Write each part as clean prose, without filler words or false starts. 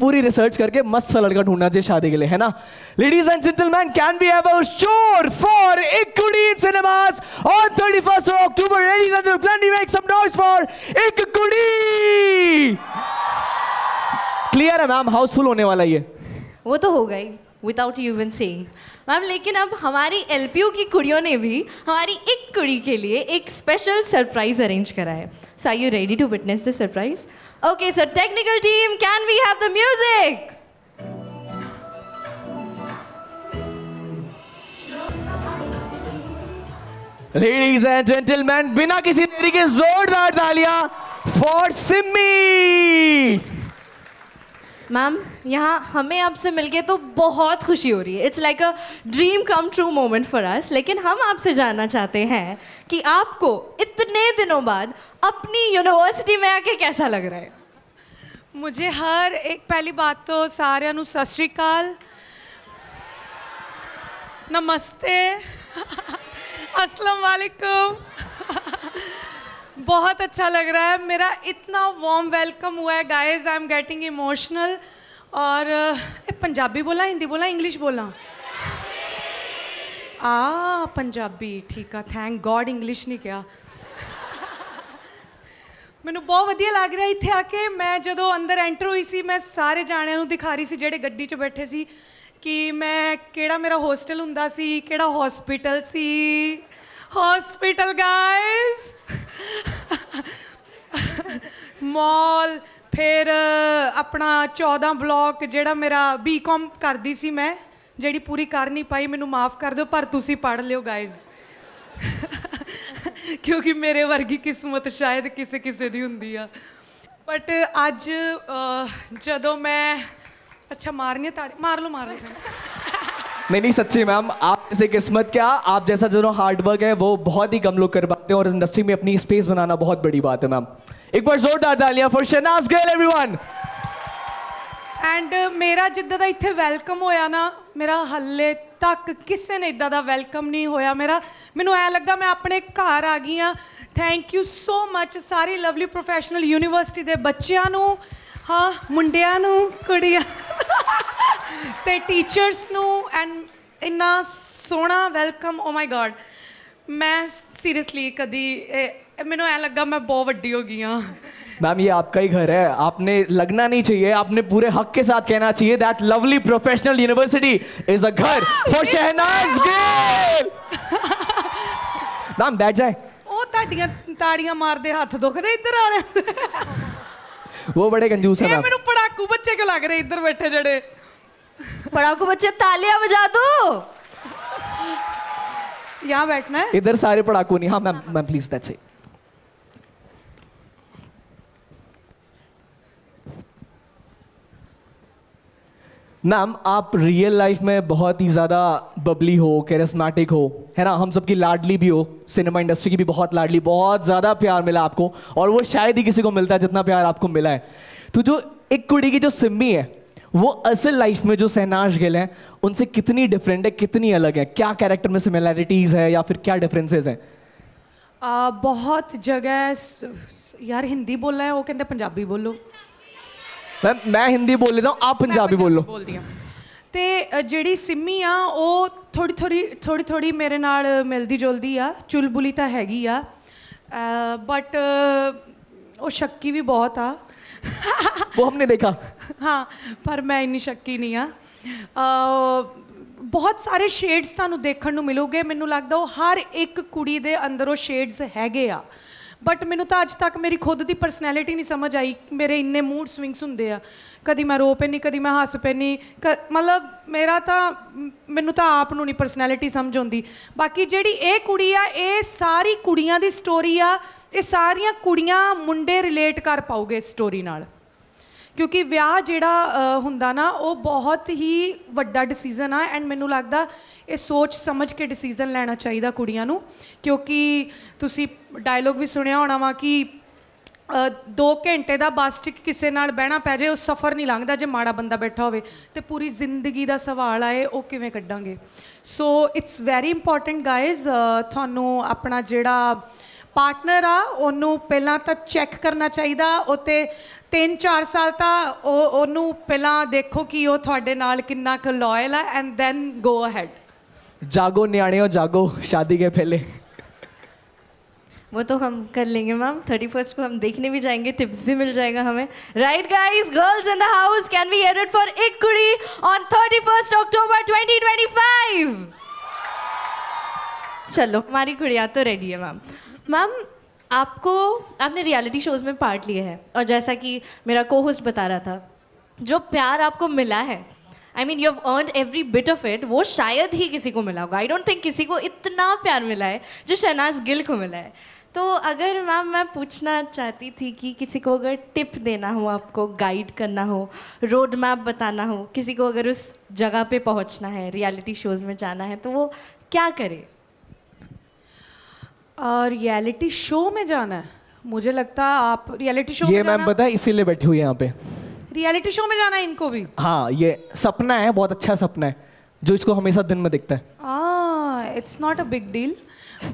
पूरी रिसर्च करके मस्त सा लड़का ढूंढना चाहिए शादी के लिए, है ना? Ladies and gentleman, can we have a शोर फॉर एक Kudi in cinemas on 31st of October? Ladies and gentlemen, can we make some noise for एक कुड़ी? क्लियर है मैम, हाउसफुल होने वाला ये। वो तो होगा ही without you even saying ma'am. लेकिन अब हमारी एलपीयू की कुड़ियों ने भी हमारी एक कुड़ी के लिए एक स्पेशल सरप्राइज अरेंज करा है। So are you ready to witness the surprise? Okay sir, technical team, can we have the music? Ladies and gentleman, बिना किसी देरी के जोरदार तालियां फॉर सिमी। मैम, यहाँ हमें आपसे मिलके तो बहुत खुशी हो रही है। It's like a dream come true moment for us. लेकिन हम आपसे जानना चाहते हैं कि आपको इतने दिनों बाद अपनी यूनिवर्सिटी में आके कैसा लग रहा है? मुझे हर एक पहली बात तो साਰਿਆਂ ਨੂੰ ਸਤਿ ਸ਼੍ਰੀ ਅਕਾਲ, नमस्ते, अस्सलाम वालेकुम। बहुत अच्छा लग रहा है, मेरा इतना वार्म वेलकम हुआ है guys, I am getting emotional. और पंजाबी बोला, हिंदी बोला, इंग्लिश बोला? पंजाबी, ठीक है, थैंक गॉड इंग्लिश नहीं किया। ਮੈਨੂੰ ਬਹੁਤ ਵਧੀਆ ਲੱਗ ਰਿਹਾ ਇੱਥੇ ਆ ਕੇ। ਮੈਂ ਜਦੋਂ ਅੰਦਰ ਐਂਟਰ ਹੋਈ ਸੀ, ਮੈਂ ਸਾਰੇ ਜਾਣਿਆਂ ਨੂੰ ਦਿਖਾ ਰਹੀ ਸੀ ਜਿਹੜੇ ਗੱਡੀ 'ਚ ਬੈਠੇ ਸੀ ਕਿ ਮੈਂ ਕਿਹੜਾ ਮੇਰਾ ਹੋਸਟਲ ਹੁੰਦਾ ਸੀ, ਕਿਹੜਾ ਹਸਪੀਟਲ ਸੀ। हॉस्पिटल गाइस, मॉल, फिर अपना 14 ब्लॉक ਜਿਹੜਾ ਮੇਰਾ बीकॉम ਕਰਦੀ ਸੀ ਮੈਂ, ਜਿਹੜੀ ਪੂਰੀ ਕਰ ਨਹੀਂ ਪਾਈ, ਮੈਨੂੰ ਮਾफ़ ਕਰ ਦਿਓ, ਪਰ ਤੁਸੀਂ ਪੜ੍ਹ ਲਿਓ गाइस। क्योंकि मेरे वर्गी किस्मत शायद किसे किसे दी हुंदी आ। बट अज जदों मैं, अच्छा मारनी ताड़ी, मार लो मार लो। नहीं सच्ची मैम, आप जैसे किस्मत क्या, आप जैसा जो हार्ड वर्क है वो बहुत ही कम लोग कर पाते हैं और इस इंडस्ट्री में अपनी स्पेस बनाना बहुत बड़ी बात है मैम। एक बार जोरदार तालियां for Shehnaaz Gill everyone. And मेरा जिद्दां दा इत्थे वेलकम होया ना, मेरा हल्ले तक किसी ने इदा दा वेलकम नहीं होया मेरा। मैनू ऐ लगा मैं अपने घर आ गई हाँ। थैंक यू सो मच सारी लवली प्रोफैशनल यूनिवर्सिटी के बच्चों नू, हाँ, मुंडियां नू, कुड़ियां ते टीचर्स नू, एंड इन्ना सोहना वेलकम। ओ माय गॉड, मैं सीरियसली कदी मैनू ऐ लगा मैं बहुत वड्डी हो गई हाँ। मैम ये आपका ही घर है, आपने लगना नहीं चाहिए, आपने पूरे हक के साथ कहना चाहिए that lovely Professional University is a घर फॉर शहनाज गिल। मैम बैठ जाए। ओ ताड़ियां मार दे, हाथ दुखदे इधर वाले। वो बड़े कंजूस है मैम। मेनू पड़ाकू बच्चे क्यों लग रहे इधर बैठे जड़े? पढ़ाकू बच्चे, तालियां बजा दो। यहाँ बैठना है, इधर सारे पढ़ाकू नहीं। हाँ ma'am, ma'am please that's it. Ma'am आप रियल लाइफ में बहुत ही ज़्यादा बबली हो, कैरिस्मेटिक हो, है ना? हम सबकी लाडली भी हो, सिनेमा इंडस्ट्री की भी बहुत लाडली, बहुत ज़्यादा प्यार मिला आपको और वो शायद ही किसी को मिलता है जितना प्यार आपको मिला है। तो जो एक कुड़ी की जो सिम्मी है वो असल लाइफ में जो शहनाज गिल है उनसे कितनी डिफरेंट है, कितनी अलग है? क्या कैरेक्टर में सिमिलैरिटीज़ है या फिर क्या डिफरेंसेस हैं? बहुत जगह यार हिंदी बोलना है, वो कहते पंजाबी बोलो। मैम मैं हिंदी बोल लेता हूँ, आप पंजाबी बोल लो। बोल दिया ते ਜਿਹੜੀ सिमी आ ਉਹ थोड़ी मेरे नाल मिलदी जुलदी आ, चुलबुली तो हैगी आ, बट वो शक्की भी बहुत आ। वो हमने देखा। हाँ, पर मैं इन्नी शक्की नहीं आ। बहुत सारे शेड्स ਤੁਹਾਨੂੰ देखण ਨੂੰ मिलोगे, ਮੈਨੂੰ लगदा ਉਹ हर एक कुड़ी दे अंदर ਉਹ शेड्स हैगे आ। बट मैनू तो अज तक मेरी खुद की परसनैलिटी नहीं समझ आई। मेरे इन्ने मूड स्विंग्स होंदे आ, कदी मैं रो पैनी, कदी मैं हस पैनी, मतलब मेरा तो मैनू तो आप नू नहीं परसनैलिटी समझ आती। बाकी जिहड़ी ये कुड़ी आ, ये सारी कुड़ियां दी स्टोरी आ, ये सारियां कुड़ियां मुंडे रिलेट कर पाओगे इस स्टोरी नाल। क्योंकि विआह जिहड़ा हुंदा ना, वो बहुत ही वड्डा डिसीजन आ एंड मैनू लगदा ये सोच समझ के डिसीजन लेना चाहिए कुड़ियां नू। क्योंकि तुसी डायलॉग भी सुनिया होना वा कि 2 घंटे का बस च किसी नाल बहना पै जाए, उस सफ़र नहीं लंघदा जे माड़ा बंदा बैठा होवे, ते पूरी जिंदगी का सवाल आए वो किवें कड्डांगे। So it's very important guys, थानू अपना जिहड़ा ਪਾਰਟਨਰ ਆ ਉਹਨੂੰ ਪਹਿਲਾਂ ਤਾਂ ਚੈੱਕ ਕਰਨਾ ਚਾਹੀਦਾ ਉੱਤੇ 3-4 ਸਾਲ ਤਾਂ ਉਹਨੂੰ ਪਹਿਲਾਂ ਦੇਖੋ ਕਿ ਉਹ ਤੁਹਾਡੇ ਨਾਲ ਕਿੰਨਾ ਕੁ ਲਾਇਲ ਹੈ ਐਂਡ ਦੈਨ ਗੋ ਅਹੈਡ जागो न्याणे और जागो शादी के पहले। वो तो हम कर लेंगे मैम, 31st को हम देखने भी जाएंगे, टिप्स भी मिल जाएगा हमें। Right guys, girls in the house, can we hear it for एक कुड़ी ऑन 31st अक्टूबर 2025। चलो हमारी कुड़िया तो रेडी है मैम। मैम आपने रियलिटी शोज में पार्ट लिया है और जैसा कि मेरा को होस्ट बता रहा था, जो प्यार आपको मिला है, I mean you have earned every bit of it, वो शायद ही किसी को मिला होगा। आई डोंट थिंक किसी को इतना प्यार मिला है जो शहनाज गिल को मिला है। तो अगर मैम मैं पूछना चाहती थी कि किसी को अगर टिप देना हो, आपको गाइड करना हो, रोड मैप बताना हो, किसी को अगर उस जगह पे पहुंचना है, रियलिटी शोज में जाना है, तो वो क्या करे? रियलिटी शो में जाना है, मुझे लगता है आप रियलिटी शो ये में मैम पता है इसीलिए बैठी हुई है यहाँ पे। रियलिटी शो में जाना है इनको भी। हाँ, ये सपना है, बहुत अच्छा सपना है जो इसको हमेशा दिन में दिखता है। It's not a big deal,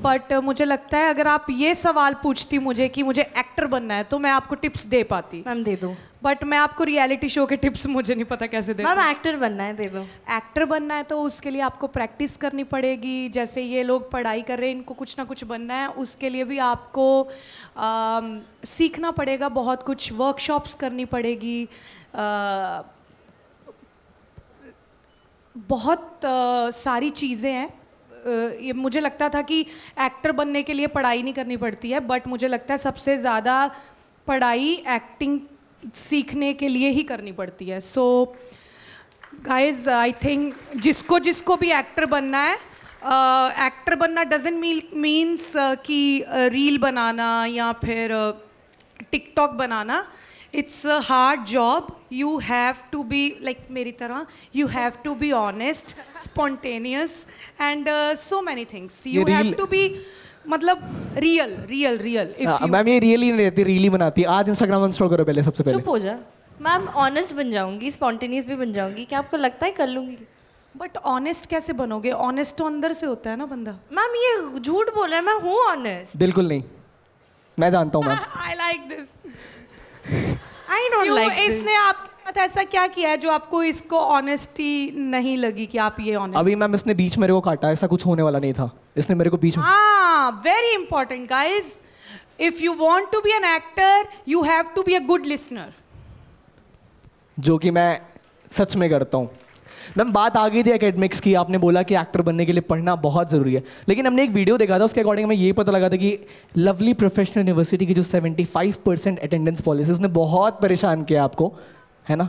but मुझे लगता है अगर आप ये सवाल पूछती मुझे कि मुझे एक्टर बनना है तो मैं आपको टिप्स दे पाती। मैम दे दो। बट मैं आपको रियलिटी शो के टिप्स मुझे नहीं पता कैसे दे। मैम एक्टर बनना है, दे दो। एक्टर बनना है तो उसके लिए आपको प्रैक्टिस करनी पड़ेगी। जैसे ये लोग पढ़ाई कर रहे हैं, इनको कुछ ना कुछ बनना है, उसके लिए भी आपको सीखना पड़ेगा, बहुत कुछ वर्कशॉप्स करनी पड़ेगी, बहुत सारी चीज़ें हैं। ये मुझे लगता था कि एक्टर बनने के लिए पढ़ाई नहीं करनी पड़ती है, बट मुझे लगता है सबसे ज़्यादा पढ़ाई एक्टिंग सीखने के लिए ही करनी पड़ती है। सो गाइज आई थिंक जिसको जिसको भी एक्टर बनना है, एक्टर बनना डजेंट मीन्स कि रील बनाना या फिर टिकटॉक बनाना। It's a hard job. You have to be like मेरी तरह, you have to be honest, spontaneous and so many things. You have to be मतलब रियल रियल रियल। मैम ये real ही नहीं रहती, रील ही बनाती है। आज इंस्टाग्राम इंस्टॉल करो पहले, सबसे पहले। चुप हो जा मैम। ऑनेस्ट बन जाऊंगी, स्पॉन्टेनियस भी बन जाऊंगी, क्या आपको लगता है कर लूंगी? बट ऑनेस्ट कैसे बनोगे? ऑनेस्ट तो अंदर से होता है ना बंदा। मैम ये झूठ बोल रहा है, मैं हूँ ऑनेस्ट। बिल्कुल नहीं, मैं जानता हूँ ma'am. I like this. I don't like इसने आपके साथ ऐसा क्या किया है जो आपको इसको ऑनेस्टी नहीं लगी कि आप ये ऑनेस्ट? अभी मैम इसने बीच मेरे को काटा, ऐसा कुछ होने वाला नहीं था, इसने मेरे को बीच में। Very important guys, if you want to be an actor you have to be a good listener, जो कि मैं सच में करता हूँ। मैम बात आ गई थी एकेडमिक्स की, आपने बोला कि एक्टर बनने के लिए पढ़ना बहुत ज़रूरी है, लेकिन हमने एक वीडियो देखा था, उसके अकॉर्डिंग हमें ये पता लगा था कि लवली प्रोफेशनल यूनिवर्सिटी की जो 75% अटेंडेंस पॉलिसी, उसने बहुत परेशान किया आपको, है ना?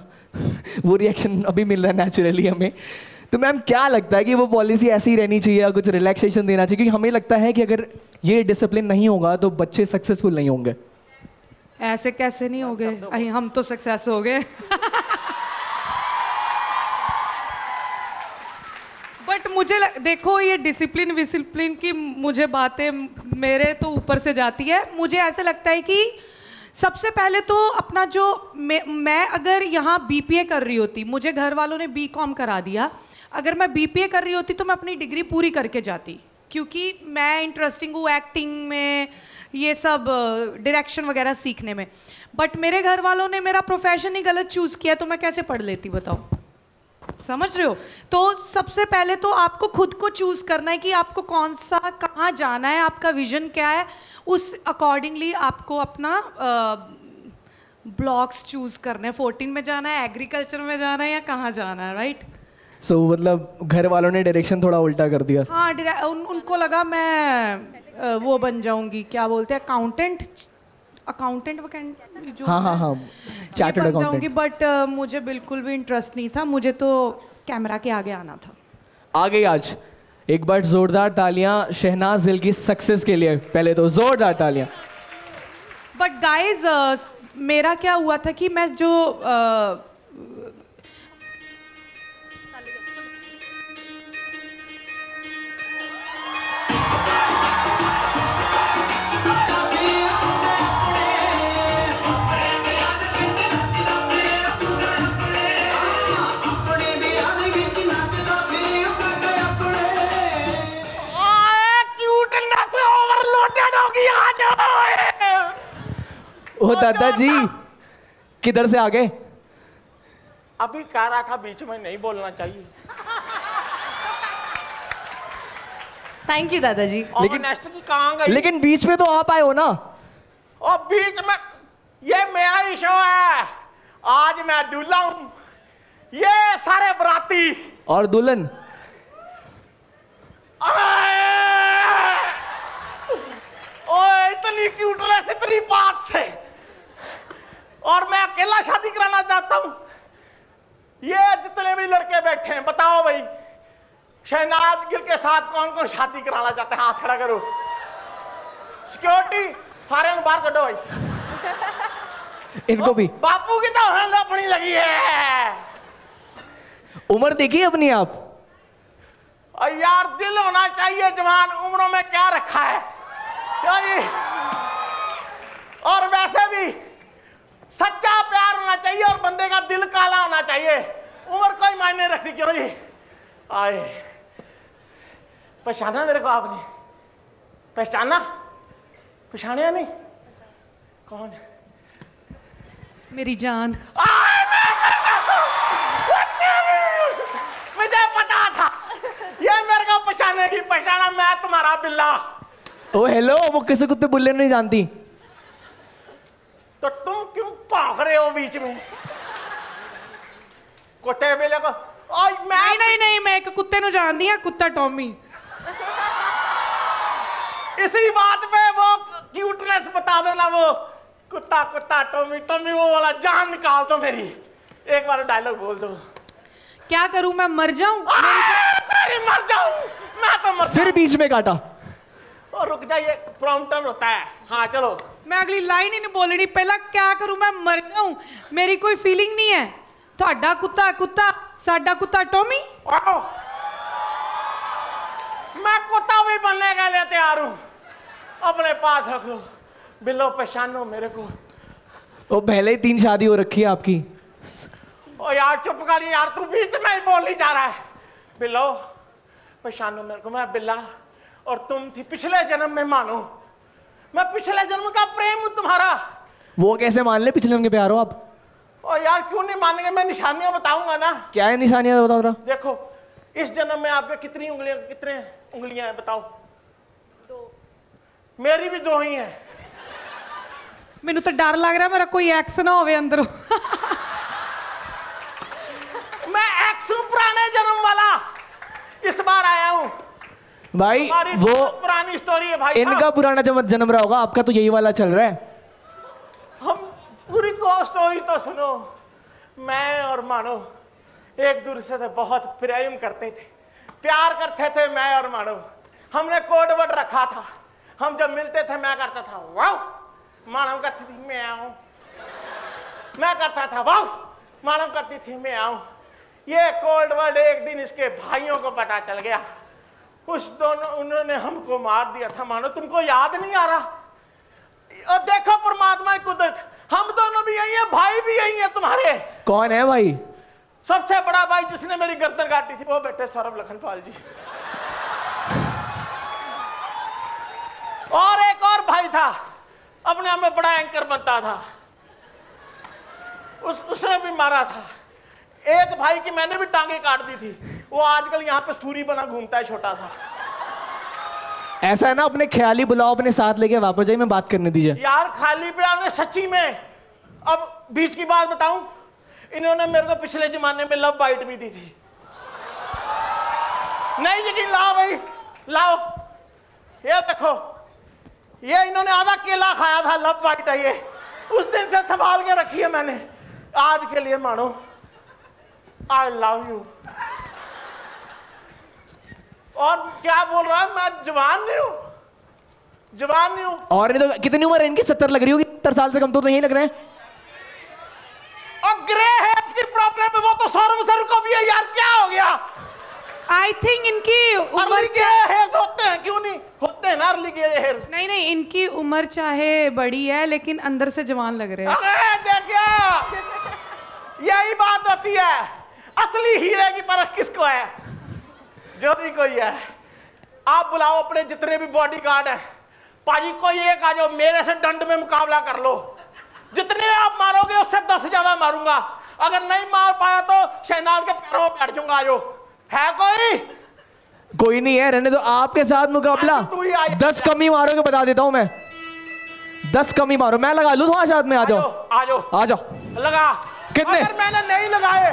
वो रिएक्शन अभी मिल रहा है नेचुरली हमें। तो मैम क्या लगता है कि वो पॉलिसी ऐसी ही रहनी चाहिए या कुछ रिलैक्सेशन देना चाहिए? क्योंकि हमें लगता है कि अगर ये डिसिप्लिन नहीं होगा तो बच्चे सक्सेसफुल नहीं होंगे। ऐसे कैसे नहीं हो गए? हम तो सक्सेस हो गए। बट मुझे देखो ये डिसिप्लिन की मुझे बातें मेरे तो ऊपर से जाती है। मुझे ऐसा लगता है कि सबसे पहले तो अपना जो मैं अगर यहाँ बीपीए कर रही होती, मुझे घर वालों ने बीकॉम करा दिया, अगर मैं बीपीए कर रही होती तो मैं अपनी डिग्री पूरी करके जाती, क्योंकि मैं इंटरेस्टिंग हूँ एक्टिंग में, ये सब डायरेक्शन वगैरह सीखने में। बट मेरे घर वालों ने मेरा प्रोफेशन ही गलत चूज़ किया, तो मैं कैसे पढ़ लेती बताओ? समझ रहे हो? तो सबसे पहले तो आपको खुद को चूज़ करना है कि आपको कौन सा, कहाँ जाना है, आपका विजन क्या है, उस अकॉर्डिंगली आपको अपना ब्लॉक्स चूज़ करने हैं। 14 में जाना है, एग्रीकल्चर में जाना है, या कहाँ जाना है, राइट? सो मतलब घर वालों ने डायरेक्शन थोड़ा उल्टा कर दिया। हाँ, उनको लगा मैं वो बन जाऊंगी, क्या बोलते हैं, अकाउंटेंट जो हाँ चार्टर्ड बन जाऊंगी। अकाउंटेंट। बट मुझे बिल्कुल भी इंटरेस्ट नहीं था, मुझे तो कैमरा के आगे आना था। आ गई आज। एक बार जोरदार तालियां शहनाज गिल की सक्सेस के लिए, पहले तो जोरदार तालियां। बट गाइज मेरा क्या हुआ था कि मैं जो ओ दादा जी, किधर से आ गए? अभी कह रहा था बीच में नहीं बोलना चाहिए। थैंक यू दादाजी। ऑनेस्ट की कहाँ गई? लेकिन बीच में तो आप आए हो ना। और बीच में ये मेरा ही शो है, आज मैं दूल्हा हूं, ये सारे बराती और दुल्हन। ओए इतनी क्यूटनेस इतनी पास से, और मैं अकेला शादी कराना चाहता हूं। ये जितने भी लड़के बैठे हैं बताओ भाई, शहनाज गिल के साथ कौन कौन शादी कराना चाहते हैं? हाथ खड़ा करो। सिक्योरिटी सारे बाहर करो भाई। इनको भी। बापू की तो हंग अपनी लगी है। उम्र देखिए अपनी आप। और यार दिल होना चाहिए जवान, उम्रों में क्या रखा है क्यों जी? और वैसे भी सच्चा प्यार होना चाहिए और बंदे का दिल काला होना चाहिए। उम्र कोई मायने रखती क्यों जी? आए पहचाना मेरे को आपने? पहचाना? पहचाने नहीं? कौन? मेरी जान। मुझे पता था ये मेरे को पहचानेगी। पहचाना? मैं तुम्हारा बिल्ला। ओ हेलो, वो किसी कुत्ते बुल्ले नहीं जानती। तो तुम क्यों भाग रहे हो बीच में? कुत्ते बिल्ले को मैं नहीं, मैं एक कुत्ते नु जानती हूं, कुत्ता टॉमी। इसी बात पे वो क्यूटनेस बता दो ना, वो कुत्ता कुत्ता टॉमी टॉमी वो वाला जान निकाल दो मेरी। एक बार डायलॉग बोल दो। क्या करूं मैं, मर जाऊं? तेरी मर जाऊं मैं तो मर। फिर बीच में काटा। और रुक जाइए, प्रॉम्प्टर होता है। हाँ चलो, मैं अगली लाइन ही नहीं बोलनी। पहला क्या करूं मैं, मर जाऊं? मेरी कोई फीलिंग नहीं है। ਤੁਹਾਡਾ कुत्ता कुत्ता, साडा कुत्ता टॉमी। आओ। मैं कुत्ता भी बनने के लिए तैयार हूं, अपने पास रख लो। बिल्लो पहचानो मेरे को। ओ पहले ही 3 शादी हो रखी है आपकी। ओ यार चुप कर यार, तू बीच में ही बोल ही जा रहा है। बिल्लो पहचानो मेरे को, मैं बिल्ला और तुम थी पिछले जन्म में। मानो मैं पिछले जन्म का प्रेम हूं तुम्हारा। वो कैसे मान ले पिछले जन्म के प्यार हो आप? ओ यार क्यों नहीं मानेंगे? मैं निशानियां बताऊंगा ना। क्या है निशानियां, बताओ जरा। देखो इस जन्म में आपके कितनी उंगलियां हैं बताओ? 2। मेरी भी 2 ही हैं। ਮੈਨੂੰ ਤਾਂ ਡਰ ਲੱਗ ਰਿਹਾ ਮੇਰਾ ਕੋਈ ਐਕਸ ਨਾ ਹੋਵੇ ਅੰਦਰੋਂ। मैं एक्स हूं पुराने जन्म वाला, इस बार आया हूं। भाई हमारी वो पुरानी स्टोरी है भाई। इनका पुराना जन्म रहा होगा, आपका तो यही वाला चल रहा है। हम पूरी को स्टोरी तो सुनो। मैं और मानो एक दूसरे से बहुत प्रेम करते थे, प्यार करते थे। मैं और मानो हमने कोड वर्ड रखा था। हम जब मिलते थे मैं करता था वाव, मानो करती थी मैं आऊं। मैं करता था वाव, मानो करती थी मैं आऊं। ये कोड वर्ड एक दिन इसके भाइयों को पता चल गया। उन्होंने हमको मार दिया था। मानो तुमको याद नहीं आ रहा? और देखो परमात्मा की कुदरत, हम दोनों भी यही है, भाई भी यही है तुम्हारे। कौन है भाई? सबसे बड़ा भाई जिसने मेरी गर्दन काटी थी वो बेटे सौरभ लखनपाल जी। और एक और भाई था, अपने आप में बड़ा एंकर बनता था, उसने भी मारा था। एक भाई की मैंने भी टांगे काट दी थी, वो आजकल यहाँ पे सूरी बना घूमता है छोटा सा। ऐसा है ना, अपने ख्याली बुलाओ अपने साथ लेके वापस जाइए, मैं बात करने दीजिए। यार खाली पे सच्ची में। अब बीच की बात बताऊं, इन्होंने मेरे को पिछले जमाने में लव बाइट भी दी थी। नहीं यकीन, लाओ भाई लाओ, ये देखो, ये इन्होंने आधा केला खाया था, लव बाइट है ये। उस दिन से संभाल के रखी है मैंने आज के लिए। मानो आई लव यू। और क्या बोल रहा है, मैं जवान नहीं हूं, जवान नहीं हूं। और नहीं तो कितनी उम्र है इनकी? 70 लग रही होगी। 70 साल से कम तो नहीं लग रहे हैं। और ग्रे हेयर्स की प्रॉब्लम है, वो तो सौरभ सर को भी है यार, क्या हो गया? आई थिंक इनकी उम्र अर्ली ग्रे हेयर्स होते हैं, क्यों नहीं होते हैं ना अर्ली ग्रे हेयर्स? नहीं, इनकी उम्र चाहे बड़ी है लेकिन अंदर से जवान लग रहे हैं। अरे देखिए यही बात होती है, असली हीरे की परख किसको है? जो भी कोई है। आप बुलाओ अपने जितने भी बॉडीगार्ड है, पाजी को एक आ जाओ, मेरे से दंड में मुकाबला कर लो। जितने आप मारोगे उससे 10 ज्यादा मारूंगा। अगर नहीं मार पाया तो शहनाज के पैरों में बैठ जाऊंगा। आजो है कोई नहीं है, रहने दो। आपके साथ मुकाबला। आज तू ही आ। 10 कम ही मारोगे, बता देता हूं मैं। 10 कम ही मारो, मैं लगा लूं तुम्हारे साथ में। आ जाओ आ जाओ। लगा। कितने? अगर मैंने नहीं लगाए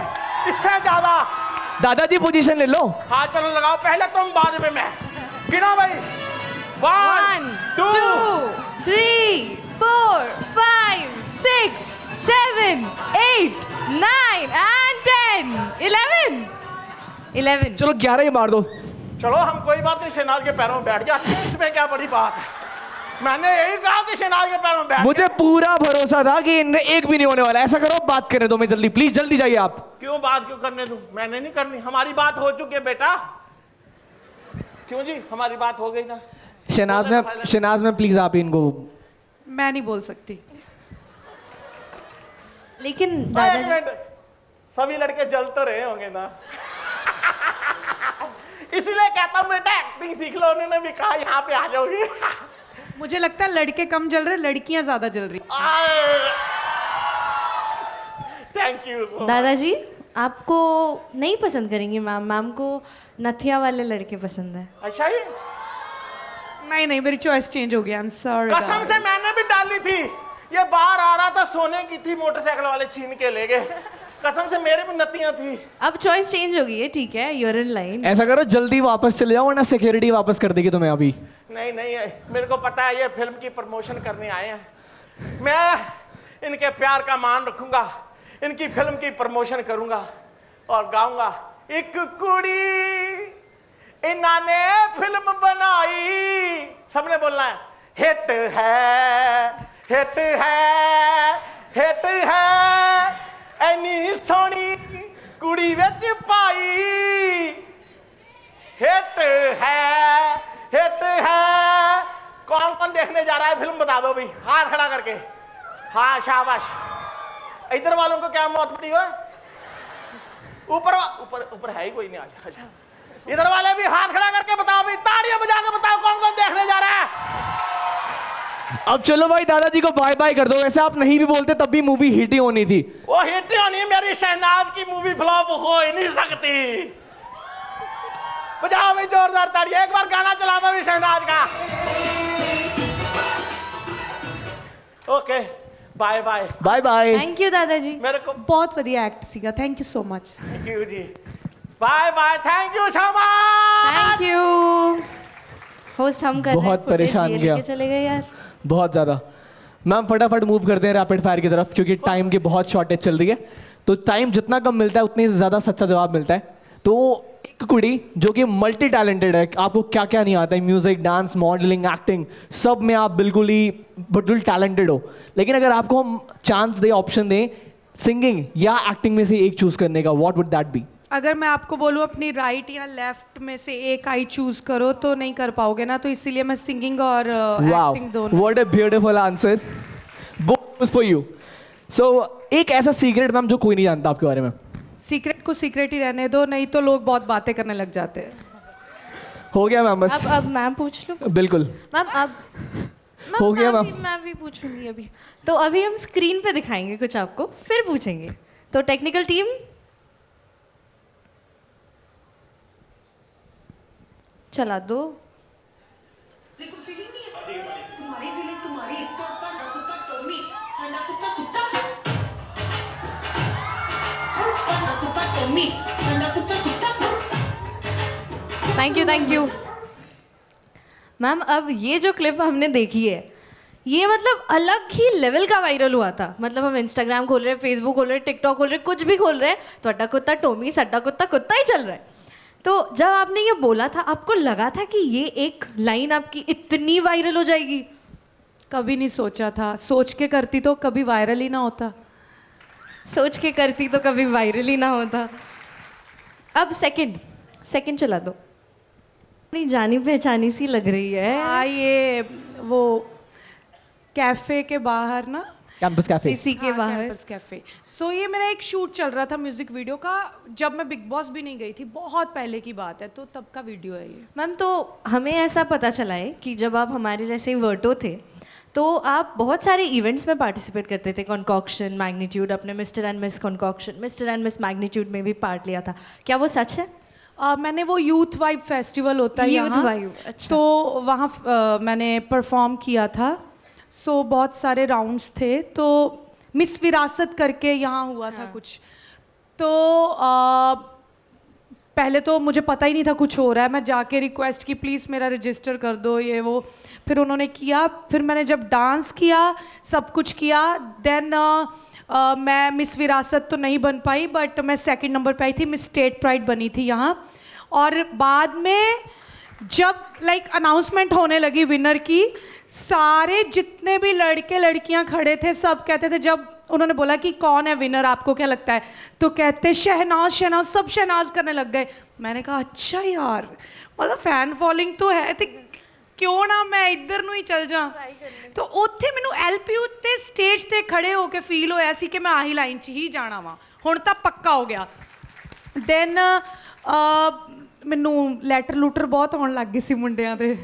इससे ज्यादा। दादाजी पोजीशन ले लो। हाँ चलो लगाओ, पहले तुम बाद में मैं। गिनो भाई। 1 2 3 4 5 6 7 8 9 and 10 11। चलो 11 ही मार दो। चलो हम कोई बात नहीं, शहनाज के पैरों में बैठ जाते हैं, इसमें क्या बड़ी बात है। मैंने यही कहा कि शहनाज के पैरों में बैठ। मुझे पूरा भरोसा था कि इनमें एक भी नहीं होने वाला। ऐसा करो, बात करने दो मैं जल्दी, प्लीज जल्दी जाइए आप। क्यों बात क्यों करने दूं? मैंने नहीं करनी, हमारी बात हो चुकी है बेटा। क्यों जी, हमारी बात हो गई ना। शहनाज में प्लीज आप इनको। मैं नहीं बोल सकती। लेकिन एक दादाजी मिनट, सभी लड़के जल तो रहे होंगे ना। इसीलिए कहता हूं बेटा एक्टिंग सीख लो। उन्होंने भी कहा यहाँ पे आ जाओगी। मुझे लगता है लड़के कम जल रहे, लड़कियां ज्यादा जल रही। Thank you so much. दादाजी आपको नहीं पसंद करेंगे मैम। मैम को नथिया वाले लड़के पसंद है। अच्छा ही नहीं नहीं, मेरी चॉइस चेंज हो गया। I am sorry. कसम से मैंने भी डाली थी। ये बाहर आ रहा था, सोने की थी, मोटरसाइकिल वाले छीन के ले गए। कसम से मेरे भी नतियां थी। अब चॉइस चेंज हो गई है, ठीक है, यूर इन लाइन। ऐसा करो जल्दी वापस चले जाओ, वरना सिक्योरिटी वापस कर देगी तुम्हें अभी। नहीं नहीं, मेरे को पता है ये फिल्म की प्रमोशन करने आए हैं। मैं इनके प्यार का मान रखूंगा, इनकी फिल्म की प्रमोशन करूंगा और गाऊंगा। एक कुड़ी इन्होंने फिल्म बनाई, सबने बोलना है हिट है, हिट है, हिट है, एनी सोनी कुड़ी विच पाई। हिट है, हिट है। कौन कौन देखने जा रहा है फिल्म बता दो भाई, हाथ खड़ा करके। हाँ शाबाश। इधर वालों को क्या मौत पड़ी हो? ऊपर ऊपर ऊपर है ही कोई नहीं आज। अच्छा, इधर वाले भी हाथ खड़ा करके बताओ भाई, तालियां बजा के बताओ कौन कौन देखने जा रहा है। अब चलो भाई, दादाजी को बाय बाय कर दो। वैसे आप नहीं भी बोलते तब भी मूवी हिट ही होनी थी। वो हिट ही होनी है, मेरी शहनाज की मूवी फ्लॉप हो ही नहीं सकती। बजाओ भाई जोरदार तालियां, एक बार गाना चला दो भी शहनाज का। Okay bye bye. Bye bye. Thank you दादाजी। मेरे को बहुत बढ़िया एक्ट सीखा, thank you so much. Thank you जी। Bye bye, thank you so much. Thank you. Host हम कर रहे हैं, बहुत footage परेशान ये किया। लेके चले गए यार। बहुत ज़्यादा। मैम फटाफट मूव करते हैं रैपिड फायर की तरफ, क्योंकि टाइम की बहुत शॉर्टेज चल रही है। तो टाइम जितना कम मिलता है उतनी ज़्यादा सच्चा जवाब मिलता है। तो एक कुड़ी जो कि मल्टी टैलेंटेड है, आपको क्या क्या नहीं आता है, म्यूजिक, डांस, मॉडलिंग, एक्टिंग, सब में आप बिल्कुल टैलेंटेड हो। लेकिन अगर आपको हम चांस दें, ऑप्शन दें सिंगिंग या एक्टिंग में से एक चूज करने का, व्हाट वुड दैट बी? अगर मैं आपको बोलूँ अपनी राइट या लेफ्ट में से एक आई चूज करो तो नहीं कर पाओगे ना, तो इसीलिए मैं सिंगिंग और वाओ, एक्टिंग दोनों। What a beautiful answer, both for you. So एक ऐसा सीक्रेट मैम जो कोई नहीं जानता आपके बारे में। सीक्रेट को सीक्रेट ही रहने दो, नहीं तो लोग बहुत बातें करने लग जाते हैं। हो गया मैम, बस अब मैम पूछ लूं? बिल्कुल मैम अब हो गया मैम। मैं भी पूछूंगी अभी। तो अभी हम स्क्रीन पे दिखाएंगे कुछ आपको, फिर पूछेंगे। तो टेक्निकल टीम चला दो। Thank you ma'am. अब ये जो क्लिप हमने देखी है, ये मतलब अलग ही लेवल का वायरल हुआ था। मतलब हम इंस्टाग्राम खोल रहे हैं, फेसबुक खोल रहे हैं, टिकटॉक खोल रहे हैं, कुछ भी खोल रहे हैं, तो अट्टा कुत्ता टोमी सट्टा कुत्ता कुत्ता ही चल रहा है। तो जब आपने ये बोला था, आपको लगा था कि ये एक लाइन आपकी इतनी वायरल हो जाएगी? कभी नहीं सोचा था, सोच के करती तो कभी वायरल ही ना होता। सोच के करती तो कभी वायरल ही ना होता। अब सेकंड चला दो। अपनी जानी पहचानी सी लग रही है। हाँ, ये वो कैफे के बाहर ना, कैंपस कैफे। इसी के बाहर। Campus cafe. सो ये मेरा एक शूट चल रहा था म्यूजिक वीडियो का, जब मैं बिग बॉस भी नहीं गई थी, बहुत पहले की बात है, तो तब का वीडियो है ये। मैम तो हमें ऐसा पता चला है कि जब आप हमारे जैसे वर्टो थे, तो आप बहुत सारे इवेंट्स में पार्टिसिपेट करते थे, कॉन्कॉक्शन, मैग्नीट्यूड, अपने mister and miss concoction, mister and miss magnitude में भी पार्ट लिया था, क्या वो सच है? मैंने वो यूथ वाइब फेस्टिवल होता है Youth यहाँ, Vibe, अच्छा। तो वहाँ मैंने परफॉर्म किया था। सो बहुत सारे राउंड्स थे, तो मिस विरासत करके यहाँ हुआ था कुछ। तो पहले तो मुझे पता ही नहीं था कुछ हो रहा है, मैं जाके रिक्वेस्ट की प्लीज़ मेरा रजिस्टर कर दो ये वो, फिर उन्होंने किया। फिर मैंने जब डांस किया, सब कुछ किया, देन मैं मिस विरासत तो नहीं बन पाई, बट मैं सेकंड नंबर पे आई थी, मिस स्टेट प्राइड बनी थी यहाँ। और बाद में जब अनाउंसमेंट होने लगी विनर की, सारे जितने भी लड़के लड़कियां खड़े थे सब कहते थे, जब उन्होंने बोला कि कौन है विनर आपको क्या लगता है, तो कहते शहनाज शहनाज, सब शहनाज करने लग गए। मैंने कहा अच्छा यार, मतलब फैन फॉलोइंग तो है, तो क्यों ना मैं इधर ਨੂੰ ਹੀ चल जा। तो ਉੱਥੇ ਮੈਨੂੰ ਐਲਪੀਯੂ ਤੇ ਸਟੇਜ ਤੇ ਖੜੇ ਹੋ ਕੇ ਫੀਲ ਹੋਇਆ ਸੀ ਕਿ ਮੈਂ ਆਹੀ ਲਾਈਨ 'ਚ ਹੀ ਜਾਣਾ ਵਾ, ਹੁਣ ਤਾਂ ਪੱਕਾ ਹੋ ਗਿਆ। ਦੈਨ ਮੈਨੂੰ ਲੈਟਰ ਲੂਟਰ ਬਹੁਤ ਆਉਣ ਲੱਗ ਗਏ ਸੀ ਮੁੰਡਿਆਂ ਦੇ।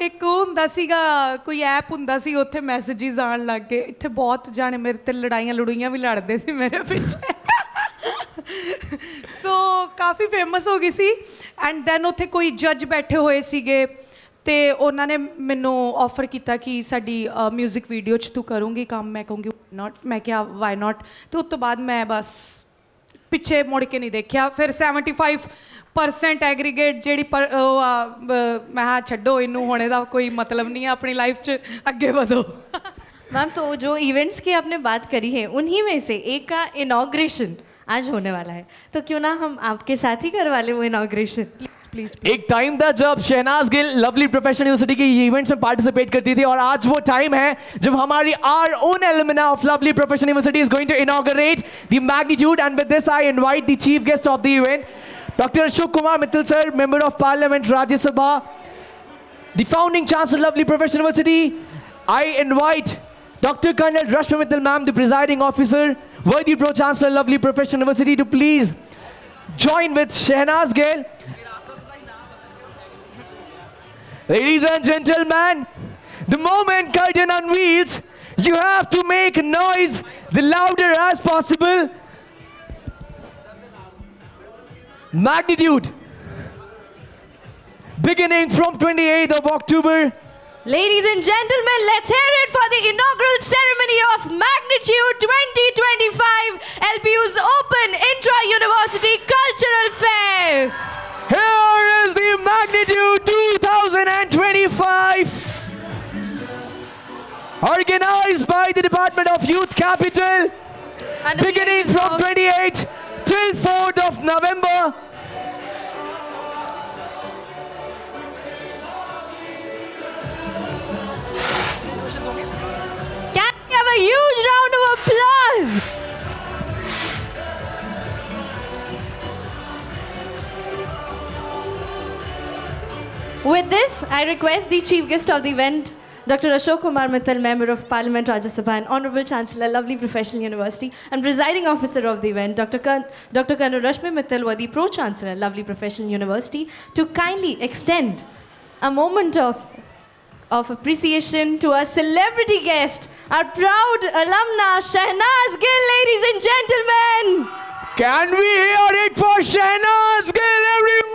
ਇੱਕ ਉਹ ਹੁੰਦਾ ਸੀਗਾ, ਕੋਈ ਐਪ ਹੁੰਦਾ ਸੀ, ਉੱਥੇ ਮੈਸੇजेस ਆਉਣ ਲੱਗ ਗਏ। ਇੱਥੇ ਬਹੁਤ ਜਾਣੇ ਮੇਰੇ ਤੇ ਲੜਾਈਆਂ ਲੜੂਈਆਂ ਵੀ ਲੜਦੇ ਸੀ ਮੇਰੇ ਪਿੱਛੇ। ਸੋ ਕਾਫੀ ਫੇਮਸ ਹੋ ਗਈ ਸੀ। ਐਂਡ ਦੈਨ ਉੱਥੇ ਕੋਈ ਜੱਜ ਬੈਠੇ ਹੋਏ ਸੀਗੇ, ਤੇ ਉਹਨਾਂ ਨੇ ਮੈਨੂੰ ਆਫਰ ਕੀਤਾ ਕਿ ਸਾਡੀ ਮਿਊਜ਼ਿਕ ਵੀਡੀਓ 'ਚ ਤੂੰ ਕਰੂੰਗੀ ਕੰਮ। ਮੈਂ ਕਹੂੰਗੀ ਨਾਟ, ਮੈਂ ਕਿਹਾ ਵਾਈ ਨਾਟ। ਤੇ ਉਸ ਤੋਂ ਬਾਅਦ ਮੈਂ ਬਸ ਪਿੱਛੇ ਮੁੜ ਕੇ ਨਹੀਂ ਦੇਖਿਆ। ਫਿਰ 75% ਐਗਰੀਗੇਟ ਜਿਹੜੀ ਮੈਂ ਹਾਂ ਛੱਡੋ ਇਹਨੂੰ, ਹੁਣ ਇਹਦਾ ਕੋਈ मतलब नहीं है, अपनी लाइफ 'ਚ ਅੱਗੇ ਵਧੋ। मैम, तो जो इवेंट्स की आपने बात करी है, उन्हीं में से एक का इनॉग्रेशन आज होने वाला है, तो क्यों ना हम आपके साथ ही करवा लें वो इनॉग्रेशन, प्लीज। एक टाइम था जब Shehnaaz Gill Lovely Professional University के इवेंट्स में पार्टिसिपेट करती थी, और आज वो टाइम है जब हमारी our own alumna of Lovely Professional University is going to inaugurate the magnitude. And with this I invite the chief guest of the event, doctor Ashok Kumar Mittal sir, member of parliament Rajya Sabha, the founding chancellor Lovely Professional University. I invite Dr. Colonel Rashmi Mittal ma'am, the presiding officer, worthy Pro Chancellor Lovely Professional University, to please join with Shehnaz Gill. Ladies and gentlemen, the moment curtain unveils, you have to make noise the louder as possible. Magnitude, beginning from 28th of October. Ladies and gentlemen, let's hear it for the inaugural ceremony of Magnitude 2025, LPU's Open Intra-University Cultural Fest. Here is the Magnitude 2025, organized by the Department of Youth Capital, Under the beginning aegis from of 28th till 4th of November. Can we have a huge round of applause? With this, I request the chief guest of the event, Dr. Ashok Kumar Mittal, Member of Parliament, Rajya Sabha, and Honorable Chancellor, Lovely Professional University, and Presiding Officer of the event, Dr. Colonel Rashmi Mittal, worthy Pro Chancellor, Lovely Professional University, to kindly extend a moment of appreciation to our celebrity guest, our proud alumna, Shehnaz Gill, ladies and gentlemen. Can we hear it for Shehnaz Gill, everyone?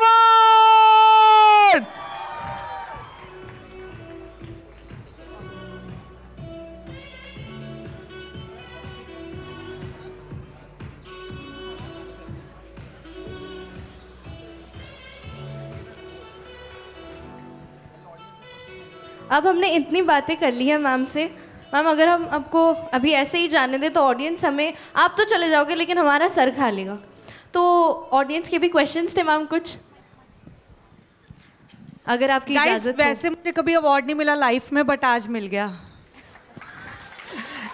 अब हमने इतनी बातें कर ली हैं ma'am से। Ma'am, अगर हम आपको अभी ऐसे ही जाने दें तो ऑडियंस हमें, आप तो चले जाओगे लेकिन हमारा सर खा लेगा। तो ऑडियंस के भी क्वेश्चंस थे मैम कुछ, अगर आपकी गाइस, इजाजत हो। वैसे मुझे कभी अवार्ड नहीं मिला लाइफ में, बट आज मिल गया।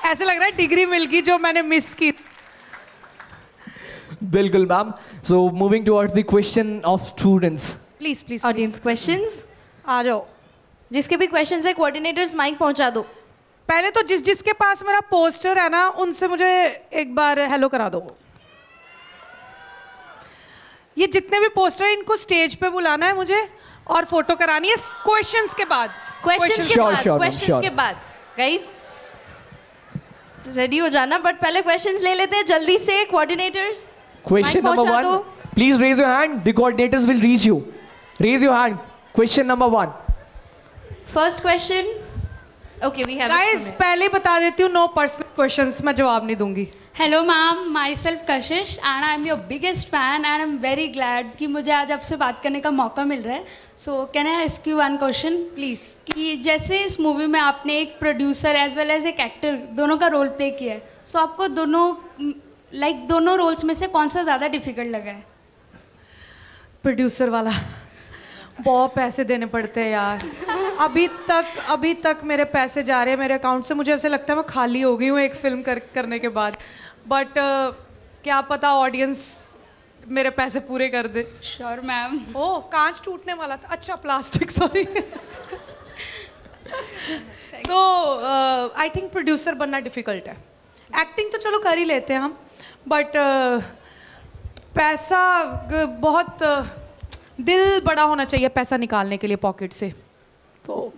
ऐसे लग रहा है डिग्री मिल गई जो मैंने मिस की। बिल्कुल ma'am. So moving towards the question of students. Please please audience questions, आ जाओ। जिसके भी क्वेश्चंस है, कोऑर्डिनेटर्स माइक पहुंचा दो। पहले तो जिसके पास मेरा पोस्टर है ना, उनसे मुझे एक बार हेलो करा दो। ये जितने भी पोस्टर हैं, इनको स्टेज पे बुलाना है मुझे और फोटो करानी है क्वेश्चंस के बाद। क्वेश्चंस के Sure, बाद, sure, क्वेश्चंस sure. के बाद गाइस रेडी हो जाना, बट पहले क्वेश्चंस ले लेते हैं जल्दी से coordinators. Question number 1. Please raise your hand. The coordinators will reach you. Raise your hand. Question number 1. First question okay we have guys पहले बता देती हूँ, नो पर्सनल क्वेश्चंस, मैं जवाब नहीं दूंगी। Hello ma'am, my self Kashish and I am your biggest fan and I am very glad कि मुझे आज आपसे बात करने का मौका मिल रहा है। So can I ask you one question please, कि जैसे इस मूवी में आपने एक प्रोड्यूसर एज वेल एज एक एक्टर दोनों का रोल प्ले किया है, सो आपको दोनों रोल्स में से कौन सा ज़्यादा डिफिकल्ट लगा है? प्रोड्यूसर वाला, बहुत पैसे देने पड़ते हैं यार। अभी तक मेरे पैसे जा रहे हैं मेरे अकाउंट से, मुझे ऐसे लगता है मैं खाली हो गई हूँ एक फिल्म करने के बाद। बट क्या पता ऑडियंस मेरे पैसे पूरे कर दे। Sure ma'am. ओ कांच टूटने वाला था, अच्छा प्लास्टिक, सॉरी। तो आई थिंक प्रोड्यूसर बनना डिफिकल्ट है। एक्टिंग तो चलो कर ही लेते हैं हम, बट पैसा बहुत दिल बड़ा होना चाहिए पैसा निकालने के लिए पॉकेट से, तो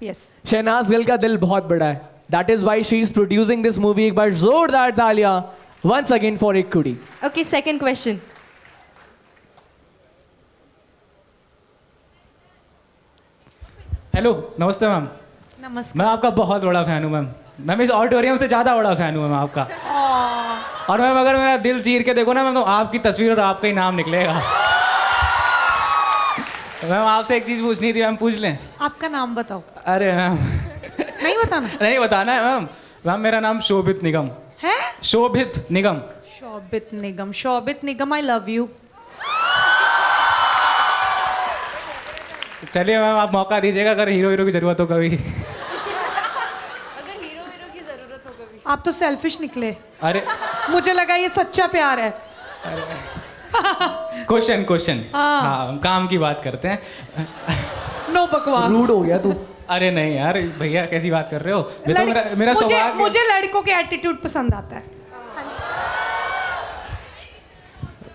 यस। शहनाज गिल का दिल बहुत बड़ा है. That is why she is producing this movie. एक बार जोरदार तालियां once again for एक कुड़ी. Okay, second question. हेलो, नमस्ते मैम. नमस्कार। मैं आपका बहुत बड़ा फ़ैन हूँ मैम. मैम इस ऑडिटोरियम से ज़्यादा बड़ा फ़ैन हूँ मैम आपका. और मैम अगर मेरा दिल चीर के देखो ना मैम, तो आपकी तस्वीर और आपका ही नाम निकलेगा. मैम आपसे एक चीज़ पूछनी थी मैम, पूछ लें? आपका नाम बताओ। अरे मैम नहीं बताना? नहीं बताना है मैम. मैम मेरा नाम शोभित निगम है। शोभित निगम. शोभित निगम, शोभित निगम, आई लव यू। चलिए मैम आप मौका दीजिएगा अगर हीरो की ज़रूरत हो कभी. आप तो सेल्फिश निकले, अरे मुझे लगा ये सच्चा प्यार है। क्वेश्चन हाँ, काम की बात करते हैं. नो बकवास। रूड हो गया तू. अरे नहीं यार भैया, कैसी बात कर रहे हो? ये तो मेरा सवाल. मुझे लड़कों के एटीट्यूड पसंद आता है।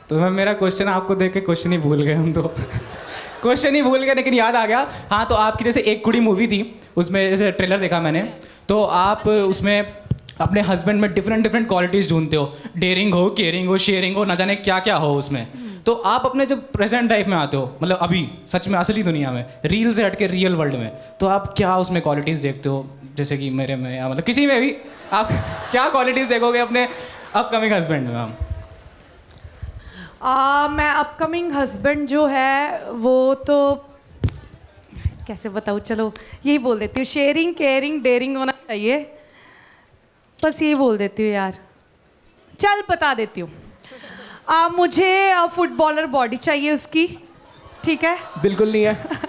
तो मैम मेरा क्वेश्चन आपको देख के क्वेश्चन ही भूल गए हम तो. क्वेश्चन ही भूल गए, लेकिन याद आ गया. हाँ, तो आपकी जैसे एक कुड़ी मूवी थी, उसमें जैसे ट्रेलर देखा मैंने, तो आप उसमें अपने हस्बैंड में डिफरेंट क्वालिटीज़ ढूंढते हो. डेयरिंग हो, केयरिंग हो, शेयरिंग हो, ना जाने क्या क्या हो उसमें. तो आप अपने जब प्रेजेंट लाइफ में आते हो, मतलब अभी सच में असली दुनिया में, रील से हट के रियल वर्ल्ड में, तो आप क्या उसमें क्वालिटीज़ देखते हो? जैसे कि मेरे में या मतलब किसी में भी आप क्या क्वालिटीज़ देखोगे अपने अपकमिंग हस्बैंड में मैम? मैं अपकमिंग हस्बैंड जो है वो तो कैसे बताऊँ, चलो यही बोल देती हूँ, शेयरिंग, केयरिंग, डेयरिंग होना चाहिए, बस यही बोल देती हूँ यार. चल बता देती हूँ. मुझे फुटबॉलर बॉडी चाहिए उसकी, ठीक है? बिल्कुल नहीं है.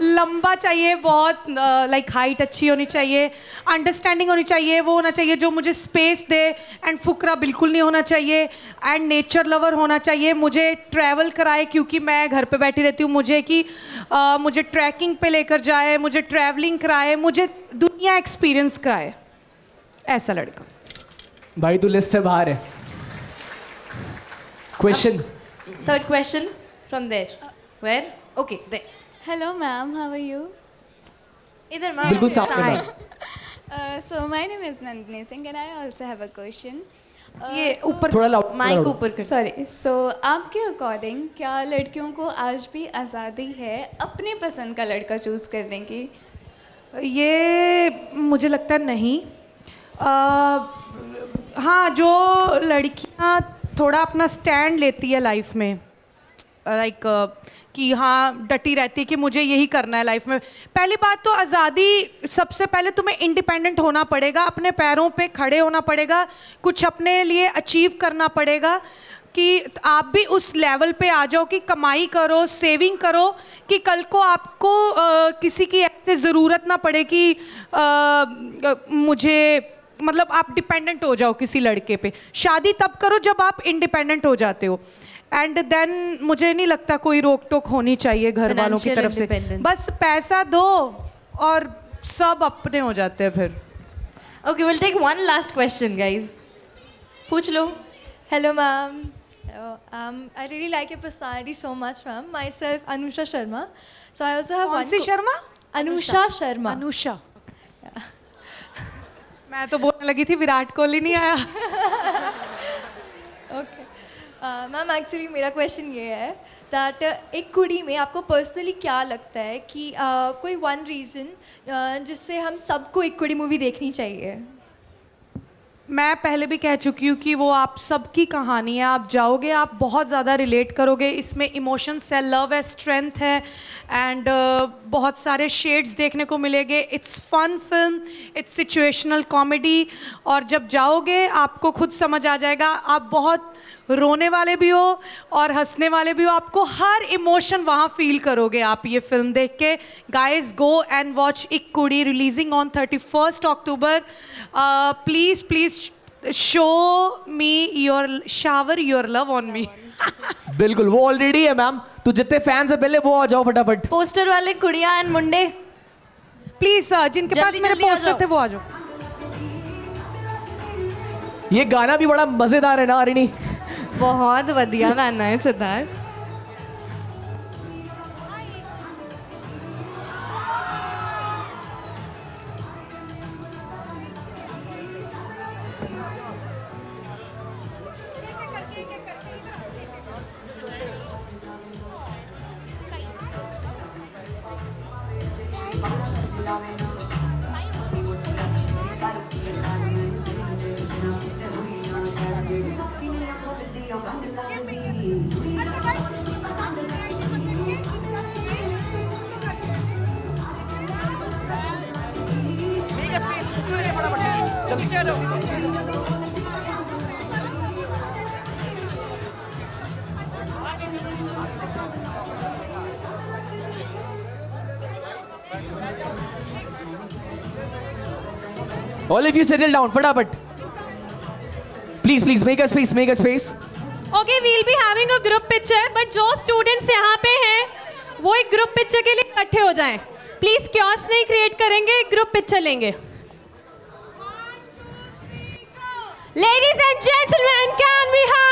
लंबा चाहिए बहुत, लाइक हाइट अच्छी होनी चाहिए, अंडरस्टैंडिंग होनी चाहिए, वो होना चाहिए जो मुझे स्पेस दे, एंड फुकरा बिल्कुल नहीं होना चाहिए, एंड नेचर लवर होना चाहिए. मुझे ट्रैवल कराए, क्योंकि मैं घर पे बैठी रहती हूँ, मुझे ट्रैकिंग पे लेकर जाए, मुझे ट्रैवलिंग कराए, मुझे दुनिया एक्सपीरियंस कराए, ऐसा लड़का. भाई तू लिस्ट से बाहर है. Question. Third question from there. Where? Okay, there. Hello, ma'am. How are you? इधर मैम. बिल्कुल सामने ma'am. So my name is Nandini Singh, and I also have a question. ये ऊपर थोड़ा लाउड. माइक ऊपर कर. Sorry. So आपके according क्या लड़कियों को आज भी आज़ादी है अपनी पसंद का लड़का चूज करने की? ये मुझे लगता है नहीं. हाँ, जो लड़कियाँ थोड़ा अपना स्टैंड लेती है लाइफ में, लाइक कि हाँ डटी रहती है कि मुझे यही करना है लाइफ में. पहली बात तो आज़ादी, सबसे पहले तुम्हें इंडिपेंडेंट होना पड़ेगा, अपने पैरों पे खड़े होना पड़ेगा, कुछ अपने लिए अचीव करना पड़ेगा, कि आप भी उस लेवल पे आ जाओ कि कमाई करो, सेविंग करो, कि कल को आपको किसी की ऐसे ज़रूरत ना पड़े कि मुझे, मतलब आप डिपेंडेंट हो जाओ किसी लड़के पे. शादी तब करो जब आप इंडिपेंडेंट हो जाते हो, एंड देन मुझे नहीं लगता कोई रोक टोक होनी चाहिए घर वालों की Financial तरफ से. independence. बस पैसा दो और सब अपने हो जाते हैं फिर. Okay, we'll take one last question, guys. पूछ लो. Hello, ma'am. I really like your personality so much, ma'am. Myself, Anusha Sharma. So I also have कौन one. सी शर्मा? अनुषा शर्मा. अनुषा. मैं तो बोलने लगी थी विराट कोहली नहीं आया. ओके मैम, एक्चुअली मेरा क्वेश्चन ये है दैट एक कुड़ी में आपको पर्सनली क्या लगता है कि कोई वन रीज़न जिससे हम सबको एक कुड़ी मूवी देखनी चाहिए? मैं पहले भी कह चुकी हूँ कि वो आप सबकी कहानी है. आप जाओगे, आप बहुत ज़्यादा रिलेट करोगे. इसमें इमोशंस है, लव है, स्ट्रेंथ है एंड बहुत सारे शेड्स देखने को मिलेंगे. It's fun film, it's situational comedy. और जब जाओगे आपको खुद समझ आ जाएगा. आप बहुत रोने वाले भी हो और हंसने वाले भी हो. आपको हर इमोशन वहाँ फील करोगे आप ये फिल्म देख के. गाइज गो एंड वॉच एक कुड़ी, releasing on 31st October. Please please show me your shower your love on me. बिल्कुल, वो ऑलरेडी है मैम. तो जितने फैंस है पहले वो आ जाओ फटाफट. पोस्टर वाले कुड़िया एंड मुंडे, प्लीज़ जिनके पास जल्दी मेरे जल्दी आ पोस्टर जाओ. थे वो आ जाओ. ये गाना भी बड़ा मजेदार है ना अरिणी? बहुत बढ़िया गाना है Siddharth. All of you settle down फटाफट. Please please make a space, make a space. Okay, we'll be having a group picture, but जो स्टूडेंट्स यहाँ पे हैं वो एक ग्रुप पिक्चर के लिए इकट्ठे हो जाएं. प्लीज क्योस नहीं क्रिएट करेंगे, एक ग्रुप पिक्चर लेंगे. Ladies and gentleman, can we have